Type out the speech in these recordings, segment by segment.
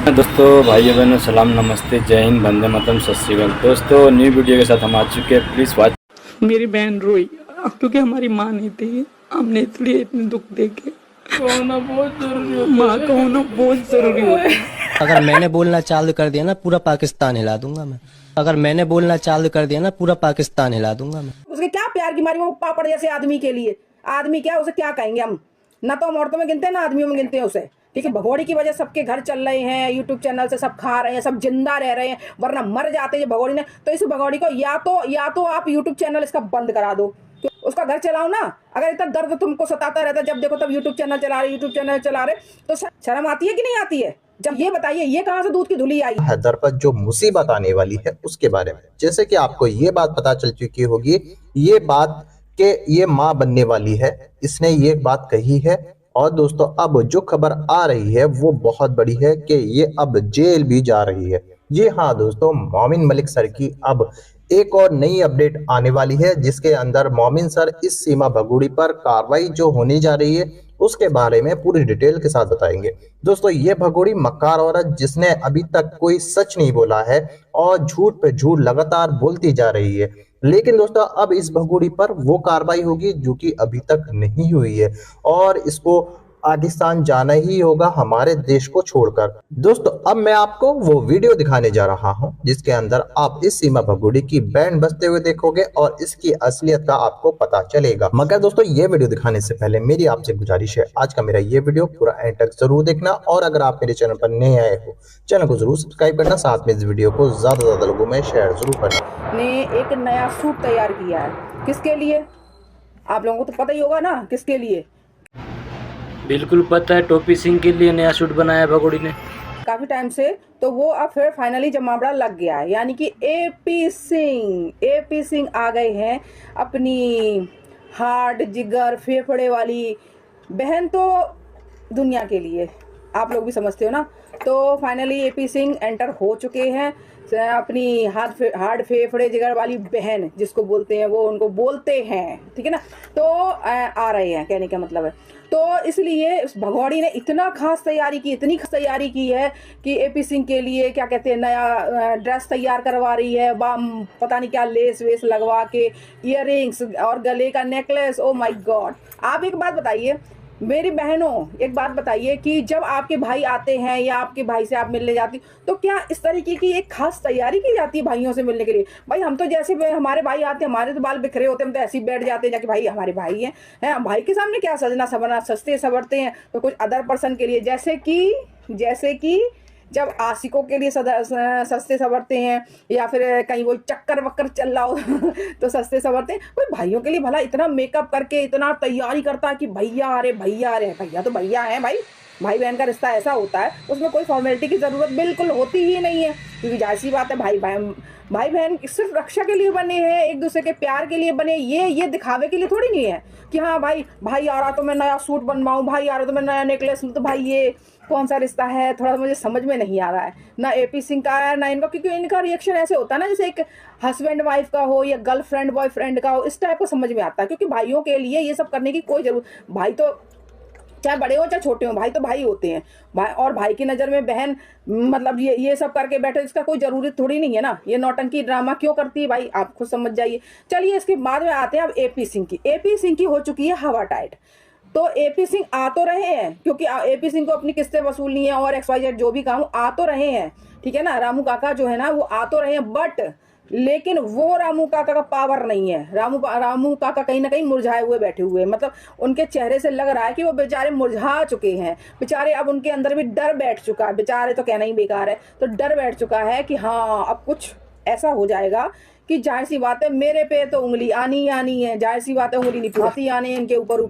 दोस्तों भाइयों बहनों सलाम नमस्ते जय हिंद वंदे मातरम सत श्री अकाल। दोस्तों न्यू वीडियो के साथ हम आ चुके हैं, प्लीज़ वॉच। मेरी बहन रोई क्योंकि हमारी माँ नहीं थी, हमने इसलिए इतने दुख देखे। होना बहुत जरूरी होता है। माँ का होना बहुत जरूरी होता है। अगर मैंने बोलना चालू कर दिया ना पूरा पाकिस्तान हिला दूंगा मैं। अगर मैंने बोलना चालू कर दिया ना पूरा पाकिस्तान हिला दूंगा मैं। उसके क्या प्यार की मारी वो पापड़ जैसे आदमी के लिए। आदमी क्या, उसे क्या कहेंगे हम? ना तो हम औरतों में गिनते हैं ना आदमियों में गिनते हैं उसे। ठीक है, भगोड़ी की वजह सबके घर चल रहे हैं, यूट्यूब चैनल से सब खा रहे हैं, सब जिंदा रह रहे हैं, वरना मर जाते हैं भगोड़ी ने। तो इस भगोड़ी को या तो आप यूट्यूब चैनल इसका बंद करा दो, उसका घर चलाओ ना। अगर इतना दर्द तुमको सताता रहता है, जब देखो तब यूट्यूब चैनल चला रहे, तो शर्म आती है कि नहीं आती है? जब ये बताइए, ये कहाँ से दूध की धुली आई? हैदर पर जो मुसीबत आने वाली है उसके बारे में, जैसे कि आपको ये बात पता चल चुकी होगी, ये बात कि ये माँ बनने वाली है, इसने ये बात कही है। और दोस्तों अब जो खबर आ रही है वो बहुत बड़ी है कि ये अब जेल भी जा रही है। जी हाँ दोस्तों, मोमिन मलिक सर की अब एक और नई अपडेट आने वाली है, जिसके अंदर मोमिन सर इस सीमा भगोड़ी पर कार्रवाई जो होने जा रही है उसके बारे में पूरी डिटेल के साथ बताएंगे। दोस्तों ये भगोड़ी मक्कार औरत जिसने अभी तक कोई सच नहीं बोला है और झूठ पे झूठ लगातार बोलती जा रही है, लेकिन दोस्तों अब इस भगोड़ी पर वो कार्रवाई होगी जो कि अभी तक नहीं हुई है और इसको पाकिस्तान जाना ही होगा हमारे देश को छोड़कर। दोस्तों अब मैं आपको वो वीडियो दिखाने जा रहा हूं जिसके अंदर आप इस सीमा भगोड़ी की बैंड बजते हुए देखोगे और इसकी असलियत का आपको पता चलेगा। मगर दोस्तों ये वीडियो दिखाने से पहले मेरी आपसे गुजारिश है, आज का मेरा ये वीडियो पूरा एंड तक जरूर देखना और अगर आप मेरे चैनल पर नए आए हो चैनल को जरूर सब्सक्राइब करना, साथ में इस वीडियो को ज्यादा से ज्यादा लोगों में शेयर जरूर करना। ने एक नया सूट तैयार किया है, किसके लिए? आप लोगों को तो पता ही होगा ना किसके लिए। बिल्कुल पता है, टोपी सिंह के लिए नया सूट बनाया भगोड़ी ने काफी टाइम से, तो वो अब फिर फाइनली जमावड़ा लग गया है, यानी कि एपी सिंह आ गए हैं अपनी हार्ट जिगर फेफड़े वाली बहन तो दुनिया के लिए, आप लोग भी समझते हो ना। तो फाइनली एपी सिंह एंटर हो चुके हैं अपनी हार्ट फेफड़े जिगर वाली बहन जिसको बोलते हैं, वो उनको बोलते हैं, ठीक है ना। तो आ रहे हैं, कहने का मतलब है। तो इसलिए उस भगोड़ी ने इतनी खास तैयारी की है कि एपी सिंह के लिए क्या कहते हैं नया ड्रेस तैयार करवा रही है, पता नहीं क्या लेस वेस लगवा के, इयररिंग्स और गले का नेकलेस। Oh my God. आप एक बात बताइए मेरी बहनों, एक बात बताइए कि जब आपके भाई आते हैं या आपके भाई से आप मिलने जाती तो क्या इस तरीके की एक खास तैयारी की जाती है भाइयों से मिलने के लिए? भाई हम तो जैसे हमारे भाई आते हैं, हमारे तो बाल बिखरे होते हैं, हम तो ऐसे ही बैठ जाते हैं जाके भाई हमारे भाई हैं, हम भाई के सामने क्या सजना सवरना सस्ते सवरते हैं। तो कुछ अदर पर्सन के लिए जैसे कि जब आशिकों के लिए सस्ते सवरते हैं या फिर कहीं वो चक्कर वक्कर चल रहा हो तो सस्ते सवरते हैं, कोई भाइयों के लिए भला इतना मेकअप करके इतना तैयारी करता है कि भैया अरे भैया तो भैया है भाई बहन का रिश्ता ऐसा होता है, उसमें कोई फॉर्मेलिटी की ज़रूरत बिल्कुल होती ही नहीं है। क्योंकि जाहिर सी बात है भाई बहन सिर्फ रक्षा के लिए बने हैं, एक दूसरे के प्यार के लिए बने, ये दिखावे के लिए थोड़ी नहीं है कि हाँ भाई आ रहा तो मैं नया सूट बनवाऊँ, भाई आ रहा तो मैं नया नेकलेस लूँ। तो भाई ये कौन सा रिश्ता है, थोड़ा मुझे समझ में नहीं आ रहा है ना एपी सिंह का है ना इनका, क्योंकि इनका रिएक्शन ऐसे होता है ना जैसे एक हस्बैंड वाइफ का हो या गर्लफ्रेंड बॉयफ्रेंड का हो, इस टाइप का समझ में आता है। क्योंकि भाइयों के लिए ये सब करने की कोई जरूरत, भाई तो चाहे बड़े हो चाहे छोटे हो, भाई तो भाई होते हैं। और भाई की नज़र में बहन मतलब ये सब करके बैठे, इसका कोई ज़रूरत थोड़ी नहीं है ना। ये नौटंकी ड्रामा क्यों करती है भाई, आप खुद समझ जाइए। चलिए इसके बाद में आते हैं अब एपी सिंह की हो चुकी है हवा टाइट। तो एपी सिंह आ तो रहे हैं, क्योंकि एपी सिंह को अपनी किस्तें वसूलनी है और XYZ जो भी काम आ तो रहे हैं, ठीक है ना। रामू काका जो है ना वो आ तो रहे हैं, लेकिन वो रामू काका का पावर नहीं है। रामू काका कहीं ना कहीं मुरझाए हुए बैठे हुए हैं, मतलब उनके चेहरे से लग रहा है कि वो बेचारे मुरझा चुके हैं बेचारे। अब उनके अंदर भी डर बैठ चुका है, बेचारे तो कहना ही बेकार है, तो डर बैठ चुका है कि हाँ अब कुछ ऐसा हो जाएगा कि जाहिर सी बात है मेरे पे तो उंगली आनी ही आनी है, जाहिर सी बात है उंगली नहीं आती आने इनके ऊपर,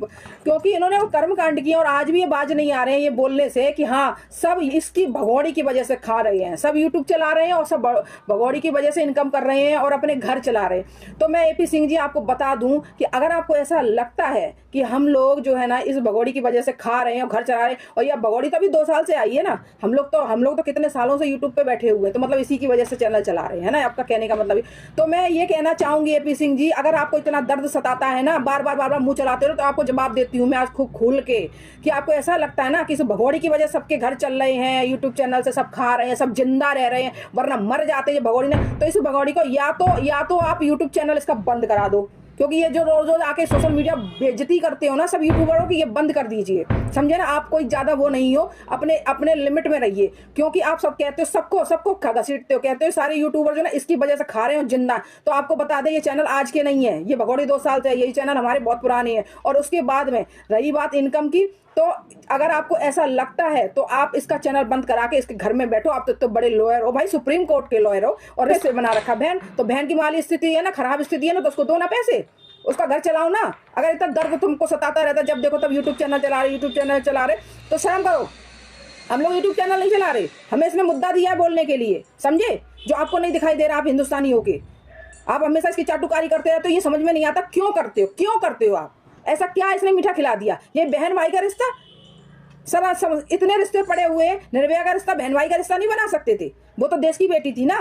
क्योंकि इन्होंने वो कर्म कांड किया और आज भी ये बाज नहीं आ रहे हैं ये बोलने से कि हाँ सब इसकी भगोड़ी की वजह से खा रहे हैं, सब यूट्यूब चला रहे हैं और सब भगोड़ी की वजह से इनकम कर रहे हैं और अपने घर चला रहे हैं। तो मैं एपी सिंह जी आपको बता दूं कि अगर आपको ऐसा लगता है कि हम लोग जो है ना इस भगोड़ी की वजह से खा रहे हैं और घर चला रहे हैं, और यह भगोड़ी तो अभी 2 साल से आई है ना, हम लोग तो कितने सालों से यूट्यूब पे बैठे हुए हैं, तो मतलब इसी की वजह से चैनल चला रहे हैं ना, आपका कहने का मतलब। तो तो मैं ये कहना चाहूंगी एपी सिंह जी, अगर आपको इतना दर्द सताता है ना, बार बार मुंह चलाते हो, तो आपको जवाब देती हूँ मैं आज खूब खोल के कि आपको ऐसा लगता है ना कि इस भगोड़ी की वजह सबके घर चल रहे हैं, यूट्यूब चैनल से सब खा रहे हैं, सब जिंदा रह रहे हैं, वरना मर जाते हैं भगोड़ी ने। तो इस भगोड़ी को या तो आप यूट्यूब चैनल इसका बंद करा दो, क्योंकि ये जो रोज रोज आके सोशल मीडिया बेइज्जती करते हो ना सब यूट्यूबरों की, ये बंद कर दीजिए, समझे ना। आप कोई ज्यादा वो नहीं हो, अपने लिमिट में रहिए, क्योंकि आप सब कहते हो सबको घसीटते हो, कहते हो सारे यूट्यूबर जो ना इसकी वजह से खा रहे हो जिंदा। तो आपको बता दें ये चैनल आज के नहीं है, ये भगोड़ी 2 साल से है, यही चैनल हमारे बहुत पुराने हैं। और उसके बाद में रही बात इनकम की, तो अगर आपको ऐसा लगता है तो आप इसका चैनल बंद करा के इसके घर में बैठो। आप तो बड़े लॉयर हो भाई, सुप्रीम कोर्ट के लॉयर हो, और रिश्ते बना रखा बहन, तो बहन की माली स्थिति है ना, खराब स्थिति है ना, तो उसको दो ना पैसे, उसका घर चलाओ ना। अगर इतना दर्द तुमको सताता रहता, जब देखो तब यूट्यूब चैनल चला रहे, तो शर्म करो। हम लोग यूट्यूब चैनल नहीं चला रहे, हमें इसने मुद्दा दिया है बोलने के लिए, समझे, जो आपको नहीं दिखाई दे रहा। आप हिंदुस्तानी होके आप हमेशा इसकी चाटुकारी करते रहते हो, ये समझ में नहीं आता क्यों करते हो आप ऐसा। क्या इसने मीठा खिला दिया? ये बहन भाई का रिश्ता, सर इतने रिश्ते पड़े हुए, निर्भया का रिश्ता बहन भाई का रिश्ता नहीं बना सकते थे? वो तो देश की बेटी थी ना,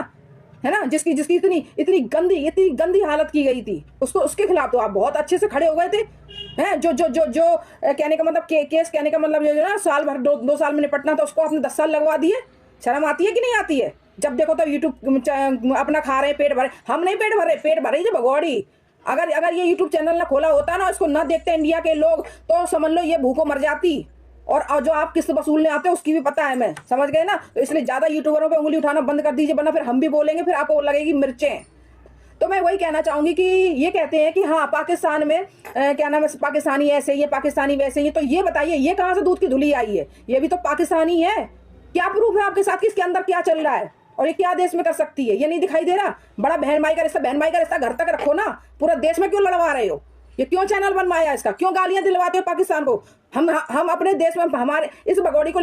है ना, जिसकी इतनी गंदी हालत की गई थी, उसके खिलाफ तो आप बहुत अच्छे से खड़े हो गए थे, हैं। जो कहने का मतलब केस कहने का मतलब ये जो ना साल भर 2 साल में निपटना था, उसको आपने 10 साल लगवा दिए। शर्म आती है कि नहीं आती है? जब देखो तब यूट्यूब अपना खा रहे, पेट भरे। हम नहीं पेट भरे जो भगोड़ी। अगर ये यूट्यूब चैनल ना खोला होता ना, इसको ना देखते इंडिया के लोग, तो समझ लो ये भूखों मर जाती। और जो आप किस्त वसूलने आते हैं उसकी भी पता है, मैं समझ गए ना। तो इसलिए ज्यादा यूट्यूबरों पे उंगली उठाना बंद कर दीजिए, वरना फिर हम भी बोलेंगे, फिर आपको लगेगी मिर्चें। तो मैं वही कहना चाहूंगी कि ये कहते हैं कि हाँ पाकिस्तान में क्या नाम है, पाकिस्तानी ऐसे ही है, पाकिस्तानी वैसे ही है। तो ये बताइए ये कहाँ से दूध की धुली आई है? ये भी तो पाकिस्तानी है। क्या प्रूफ है आपके साथ कि इसके अंदर क्या चल रहा है और ये क्या देश में कर सकती है? ये नहीं दिखाई दे रहा? बड़ा बहन भाई का रिश्ता घर तक रखो ना, पूरा देश में क्यों लड़वा रहे हो? ये क्यों चैनल बनवाया इसका? क्यों गालियां दिलवाते हो पाकिस्तान को? हम अपने देश में हमारे इस भगोड़ी को